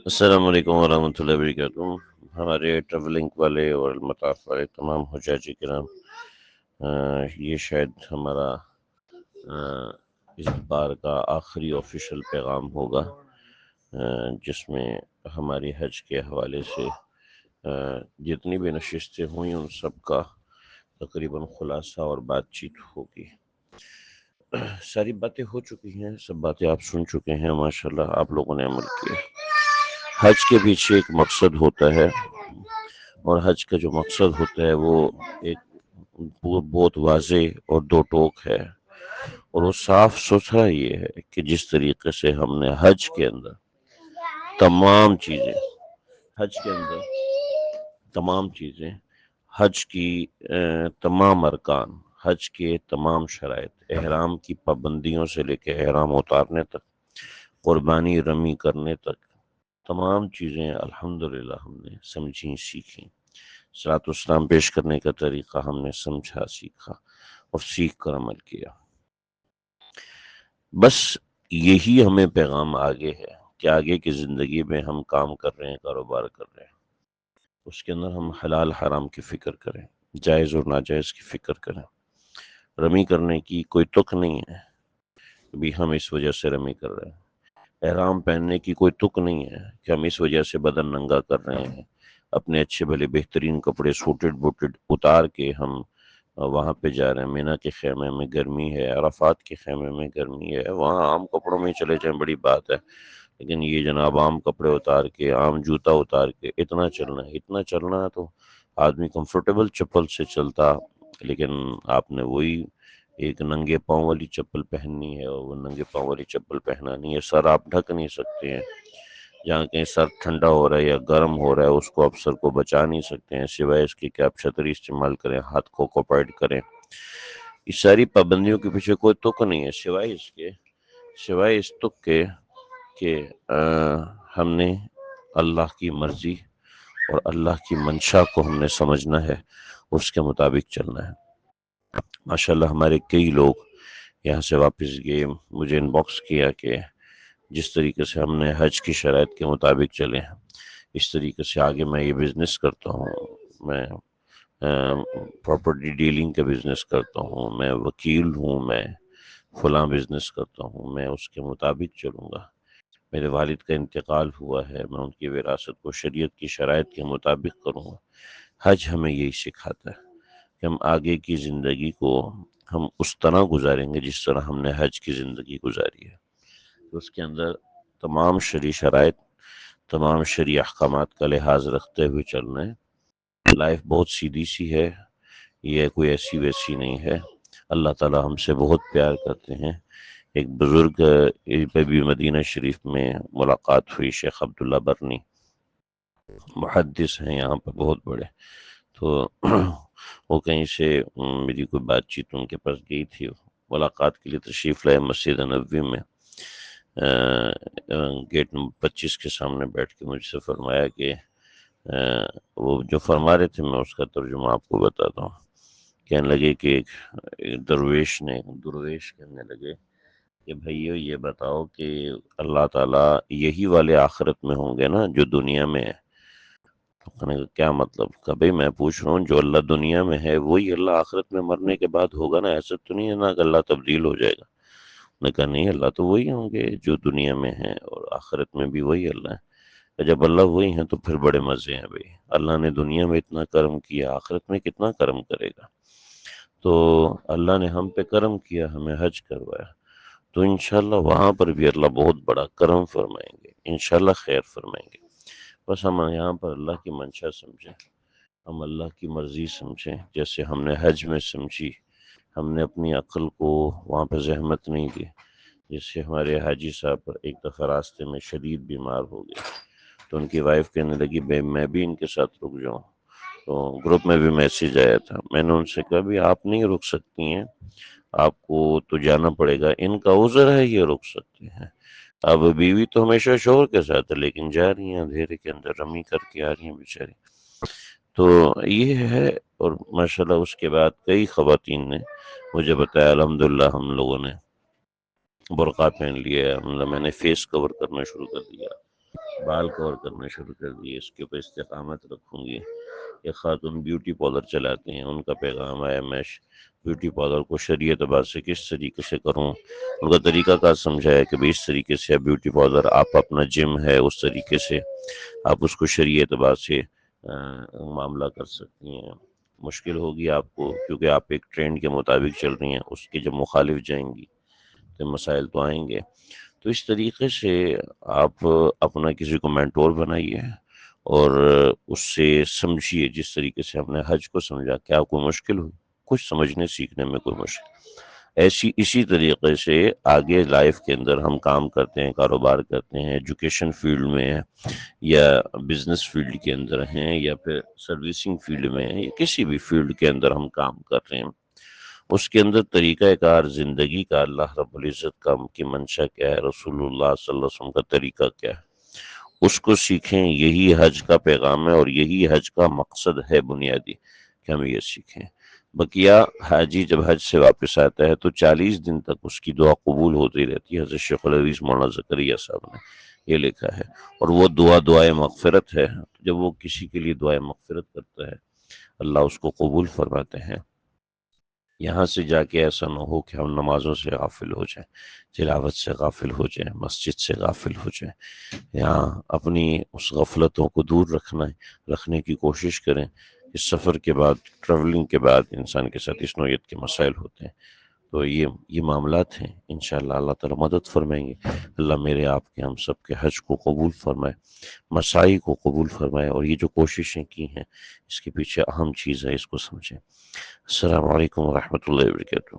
السلام علیکم ورحمۃ اللہ وبرکاتہ۔ ہمارے ٹریولنگ والے اور المطاف والے تمام حجاج کرام، یہ شاید ہمارا اس بار کا آخری آفیشیل پیغام ہوگا، جس میں ہماری حج کے حوالے سے جتنی بھی نشستیں ہوئیں ان سب کا تقریباً خلاصہ اور بات چیت ہوگی۔ ساری باتیں ہو چکی ہیں، سب باتیں آپ سن چکے ہیں، ماشاءاللہ آپ لوگوں نے عمل کیا۔ حج کے پیچھے ایک مقصد ہوتا ہے، اور حج کا جو مقصد ہوتا ہے وہ ایک بہت واضح اور دو ٹوک ہے، اور وہ صاف ستھرا یہ ہے کہ جس طریقے سے ہم نے حج کے اندر تمام چیزیں حج کی تمام ارکان، حج کے تمام شرائط، احرام کی پابندیوں سے لے کے احرام اتارنے تک، قربانی رمی کرنے تک، تمام چیزیں الحمدللہ ہم نے سمجھی سیکھی۔ صلاۃ والسلام پیش کرنے کا طریقہ ہم نے سمجھا سیکھا اور سیکھ کر عمل کیا۔ بس یہی ہمیں پیغام آگے ہے کہ آگے کی زندگی میں ہم کام کر رہے ہیں، کاروبار کر رہے ہیں، اس کے اندر ہم حلال حرام کی فکر کریں، جائز اور ناجائز کی فکر کریں۔ رمی کرنے کی کوئی تک نہیں ہے کہ ہم اس وجہ سے رمی کر رہے ہیں، احرام پہننے کی کوئی تک نہیں ہے کہ ہم اس وجہ سے بدن ننگا کر رہے ہیں، اپنے اچھے بھلے بہترین کپڑے سوٹڈ بوٹڈ اتار کے ہم وہاں پہ جا رہے ہیں۔ مینا کے خیمے میں گرمی ہے، عرفات کے خیمے میں گرمی ہے، وہاں عام کپڑوں میں چلے جائیں بڑی بات ہے، لیکن یہ جناب عام کپڑے اتار کے، عام جوتا اتار کے اتنا چلنا ہے تو آدمی کمفرٹیبل چپل سے چلتا، لیکن آپ نے وہی ایک ننگے پاؤں والی چپل پہننی ہے، اور وہ ننگے پاؤں والی چپل پہنا نہیں ہے۔ سر آپ ڈھک نہیں سکتے ہیں، جہاں کہیں سر ٹھنڈا ہو رہا ہے یا گرم ہو رہا ہے اس کو آپ سر کو بچا نہیں سکتے ہیں، سوائے اس کی کہ آپ چھتری استعمال کریں، ہاتھ کو کوپائڈ کریں۔ اس ساری پابندیوں کے پیچھے کوئی تک نہیں ہے سوائے اس تک کے کہ ہم نے اللہ کی مرضی اور اللہ کی منشا کو ہم نے سمجھنا ہے، اس کے مطابق چلنا ہے۔ ماشاءاللہ ہمارے کئی لوگ یہاں سے واپس گئے، مجھے ان باکس کیا کہ جس طریقے سے ہم نے حج کی شرائط کے مطابق چلے ہیں، اس طریقے سے آگے میں یہ بزنس کرتا ہوں، میں پراپرٹی ڈیلنگ کا بزنس کرتا ہوں، میں وکیل ہوں، میں فلاں بزنس کرتا ہوں، میں اس کے مطابق چلوں گا۔ میرے والد کا انتقال ہوا ہے، میں ان کی وراثت کو شریعت کی شرائط کے مطابق کروں گا۔ حج ہمیں یہی سکھاتا ہے کہ ہم آگے کی زندگی کو ہم اس طرح گزاریں گے جس طرح ہم نے حج کی زندگی گزاری ہے، اس کے اندر تمام شرعی شرائط، تمام شرعی احکامات کا لحاظ رکھتے ہوئے چلنا ہے۔ لائف بہت سیدھی سی ہے، یہ کوئی ایسی ویسی نہیں ہے۔ اللہ تعالی ہم سے بہت پیار کرتے ہیں۔ ایک بزرگ پہ بھی مدینہ شریف میں ملاقات ہوئی، شیخ عبداللہ برنی محدث ہیں یہاں پر بہت بڑے، تو وہ کہیں سے میری کوئی بات چیت ان کے پاس گئی تھی، ملاقات کے لیے تشریف لائے مسجد نبوی میں، گیٹ نمبر 25 کے سامنے بیٹھ کے مجھ سے فرمایا کہ وہ جو فرما رہے تھے میں اس کا ترجمہ آپ کو بتاتا ہوں۔ کہنے لگے کہ ایک درویش کہنے لگے کہ بھائیو یہ بتاؤ کہ اللہ تعالیٰ یہی والے آخرت میں ہوں گے نا جو دنیا میں ہے؟ تو کہنے کا کیا مطلب؟ کہ بھئی میں پوچھ رہا ہوں جو اللہ دنیا میں ہے وہی اللہ آخرت میں مرنے کے بعد ہوگا نا، ایسا تو نہیں ہے نا کہ اللہ تبدیل ہو جائے گا؟ میں کہا نہیں، اللہ تو وہی ہوں گے جو دنیا میں ہیں، اور آخرت میں بھی وہی اللہ ہے۔ جب اللہ وہی ہیں تو پھر بڑے مزے ہیں بھئی، اللہ نے دنیا میں اتنا کرم کیا، آخرت میں کتنا کرم کرے گا؟ تو اللہ نے ہم پہ کرم کیا، ہمیں حج کروایا، تو انشاءاللہ وہاں پر بھی اللہ بہت بڑا کرم فرمائیں گے، انشاءاللہ خیر فرمائیں گے۔ بس ہم یہاں پر اللہ کی منشا سمجھیں، ہم اللہ کی مرضی سمجھیں، جیسے ہم نے حج میں سمجھی۔ ہم نے اپنی عقل کو وہاں پہ زحمت نہیں دی۔ جیسے ہمارے حاجی صاحب ایک دفعہ راستے میں شدید بیمار ہو گئے، تو ان کی وائف کہنے لگی بھئی میں بھی ان کے ساتھ رک جاؤں، تو گروپ میں بھی میسیج آیا تھا۔ میں نے ان سے کہا بھی آپ نہیں رک سکتی ہیں، آپ کو تو جانا پڑے گا، ان کا عذر ہے یہ رک سکتے ہیں۔ اب بیوی تو ہمیشہ شوہر کے ساتھ ہے، لیکن جا رہی ہیں اندھیرے کے اندر رمی کر کے آ رہی ہیں بیچاری۔ تو یہ ہے، اور ماشاءاللہ اس کے بعد کئی خواتین نے مجھے بتایا الحمدللہ ہم لوگوں نے برقع پہن لیا، میں نے فیس کور کرنا شروع کر دیا، بال کور کرنا شروع کر دیے، اس کے اوپر استقامت رکھوں گی۔ ایک خاتون بیوٹی پارلر چلاتی ہیں، ان کا پیغام ہے میں بیوٹی پارلر کو شریعت اعتبار سے کس طریقے سے کروں، ان کا طریقہ کار سمجھایا کہ اس طریقے سے بیوٹی پارلر آپ اپنا جم ہے اس طریقے سے آپ اس کو شریعت اعتبار سے معاملہ کر سکتی ہیں۔ مشکل ہوگی آپ کو کیونکہ آپ ایک ٹرینڈ کے مطابق چل رہی ہیں، اس کے جب مخالف جائیں گی تو مسائل تو آئیں گے۔ تو اس طریقے سے آپ اپنا کسی کو مینٹور بنائیے اور اس سے سمجھیے، جس طریقے سے ہم نے حج کو سمجھا، کیا کوئی مشکل ہوئی، کچھ سمجھنے سیکھنے میں کوئی مشکل، اسی طریقے سے آگے لائف کے اندر ہم کام کرتے ہیں، کاروبار کرتے ہیں، ایجوکیشن فیلڈ میں ہیں یا بزنس فیلڈ کے اندر ہیں یا پھر سروسنگ فیلڈ میں ہیں یا کسی بھی فیلڈ کے اندر ہم کام کر رہے ہیں، اس کے اندر طریقہ کار زندگی کا اللہ رب العزت کا کی منشا کیا ہے، رسول اللہ صلی اللہ علیہ وسلم کا طریقہ کیا ہے، اس کو سیکھیں۔ یہی حج کا پیغام ہے اور یہی حج کا مقصد ہے بنیادی، کہ ہم یہ سیکھیں۔ بقیہ حاجی جب حج سے واپس آتا ہے تو 40 دن تک اس کی دعا قبول ہوتی رہتی ہے۔ حضرت شیخ الحدیث مولانا زکریا صاحب نے یہ لکھا ہے، اور وہ دعائے مغفرت ہے۔ جب وہ کسی کے لیے دعائے مغفرت کرتا ہے اللہ اس کو قبول فرماتے ہیں۔ یہاں سے جا کے ایسا نہ ہو کہ ہم نمازوں سے غافل ہو جائیں، تلاوت سے غافل ہو جائیں، مسجد سے غافل ہو جائیں۔ یہاں اپنی اس غفلتوں کو دور رکھنے کی کوشش کریں۔ اس سفر کے بعد، ٹریولنگ کے بعد انسان کے ساتھ اس نوعیت کے مسائل ہوتے ہیں، تو یہ معاملات ہیں۔ انشاءاللہ اللہ تعالیٰ مدد فرمائیں گے۔ اللہ میرے آپ کے ہم سب کے حج کو قبول فرمائے، مساعی کو قبول فرمائے، اور یہ جو کوششیں کی ہیں اس کے پیچھے اہم چیز ہے، اس کو سمجھیں۔ السلام علیکم ورحمۃ اللہ وبرکاتہ۔